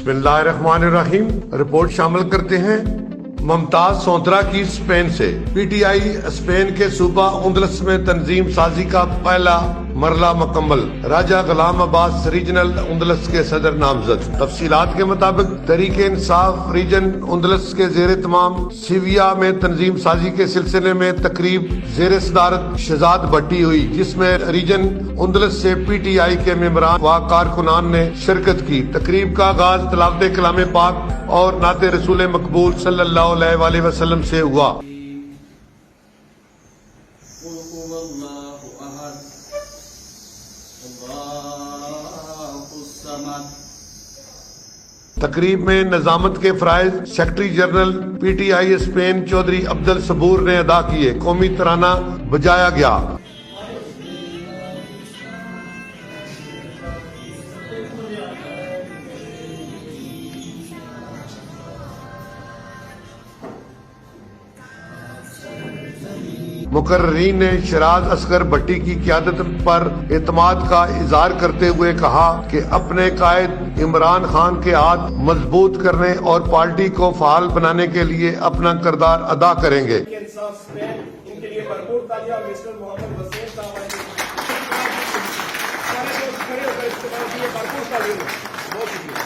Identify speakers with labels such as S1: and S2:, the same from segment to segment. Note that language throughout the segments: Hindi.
S1: बिस्मिल्लाहिर्रहमानिर्रहीम। रिपोर्ट शामिल करते हैं मुमताज सोंतरा की स्पेन से। पीटीआई स्पेन के सूबा उंदलस में तंजीम साजी का पहला मरला मुकम्मल। राजा गुलाम अब्बास रीजनल उंदलस के सदर नामजद। तफसीलात के मुताबिक तहरीक इंसाफ रीजन उंदलस के जेर तमाम सिविया में तंजीम साजी के सिलसिले में तकरीब जेर सदारत शहजाद भट्टी हुई, जिसमें रीजन उंदलस से पीटीआई के मेंबरान व कारकुनान ने शिरकत की। तकरीब का आगाज तिलावत कलाम पाक और नाते रसूल मकबूल सल्लल्लाहु अलैहि वसल्लम से हुआ। तकरीब में नजामत के फराइज secretary general PTI Spain Chaudhry Abdul Sabur ने अदा किए। कौमी तराना बजाया गया। मुकर्रीन ने शराज असगर भट्टी की क़यादत पर एतमाद का इजहार करते हुए कहा कि अपने कायद इमरान खान के हाथ मजबूत करने और पार्टी को फाल बनाने के लिए अपना किरदार अदा करेंगे।
S2: इनके लिए भरपूर तालियां मिस्टर मोहम्मद वसीम साहब बहुत शुक्रिया।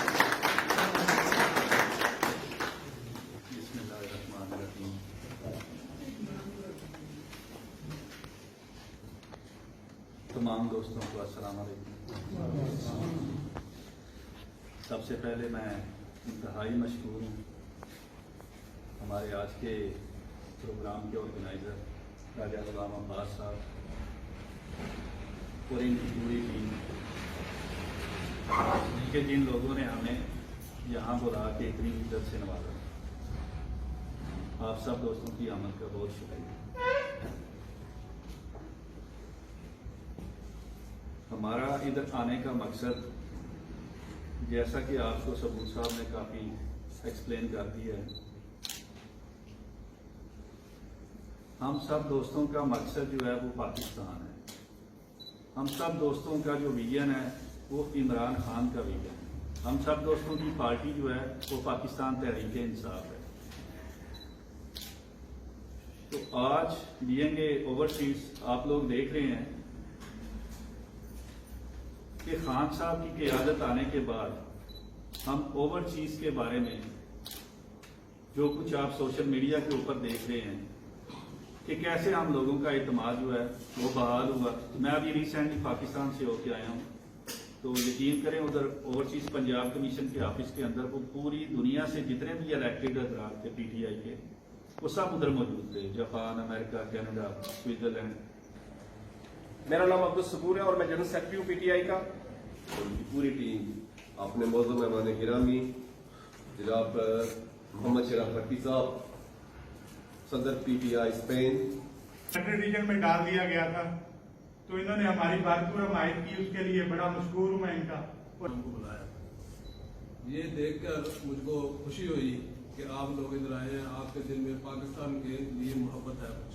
S3: तमाम दोस्तों को अस्सलाम वालेकुम। सबसे पहले मैं इंतहाई मशकूर हूँ हमारे आज के प्रोग्राम के ऑर्गेनाइज़र राजा गुलाम अब्बास साहब और इनकी पूरी टीम के जिन लोगों ने हमें यहाँ बुला के इतनी इज्जत से नवाजा। आप सब दोस्तों की आमद का बहुत शुक्रिया। हमारा इधर आने का मकसद, जैसा कि आपको सबूत साहब ने काफ़ी एक्सप्लेन कर दिया है, हम सब दोस्तों का मकसद जो है वो पाकिस्तान है। हम सब दोस्तों का जो विजन है वो इमरान खान का विजन है। हम सब दोस्तों की पार्टी जो है वो पाकिस्तान तहरीक इंसाफ है। तो आज दिएंगे ओवरसीज, आप लोग देख रहे हैं कि खान साहब की क़यादत आने के बाद हम ओवरसीज के बारे में जो कुछ आप सोशल मीडिया के ऊपर देख रहे हैं कि कैसे हम लोगों का एतमाद जो है वो बहाल हुआ। मैं अभी रिसेंटली पाकिस्तान से होके आया हूँ, तो यकीन करें उधर ओवरसीज पंजाब कमीशन के ऑफिस के अंदर वो पूरी दुनिया से जितने भी इलेक्टेड हजरात थे पीटीआई के, वो सब उधर मौजूद थे। Japan, America, Canada, Switzerland.
S2: मेरा नाम अब्दुल सबूर है और मैं जनरल सेक्रेटरी हूँ पीटीआई का।
S4: उनकी पूरी टीम, अपने मौजूद मेहमान गिरामी जनाब मोहम्मद शराफ भट्टी साहब, सदर पीटीआई स्पेन।
S5: सेक्रेटरी रीजन में डाल दिया गया था, तो इन्होंने हमारी बात को हमायत की, उसके लिए बड़ा मशकूर हूँ मैं इनका।
S6: हमको बुलाया, ये देखकर मुझको खुशी हुई कि आप लोग इधर आए हैं। आपके दिल में पाकिस्तान के लिए मोहब्बत है कुछ,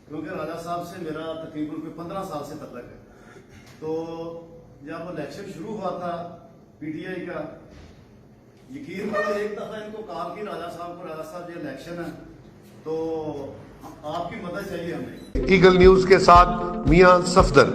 S7: क्योंकि राजा साहब से मेरा तकरीबन 15 साल से तल्लक है। तो जब इलेक्शन शुरू हुआ था पीटीआई का, यकीन करो एक दफा इनको कहा कि राजा साहब ये इलेक्शन है तो आपकी मदद चाहिए हमें।
S1: ईगल न्यूज के साथ मियां सफदर।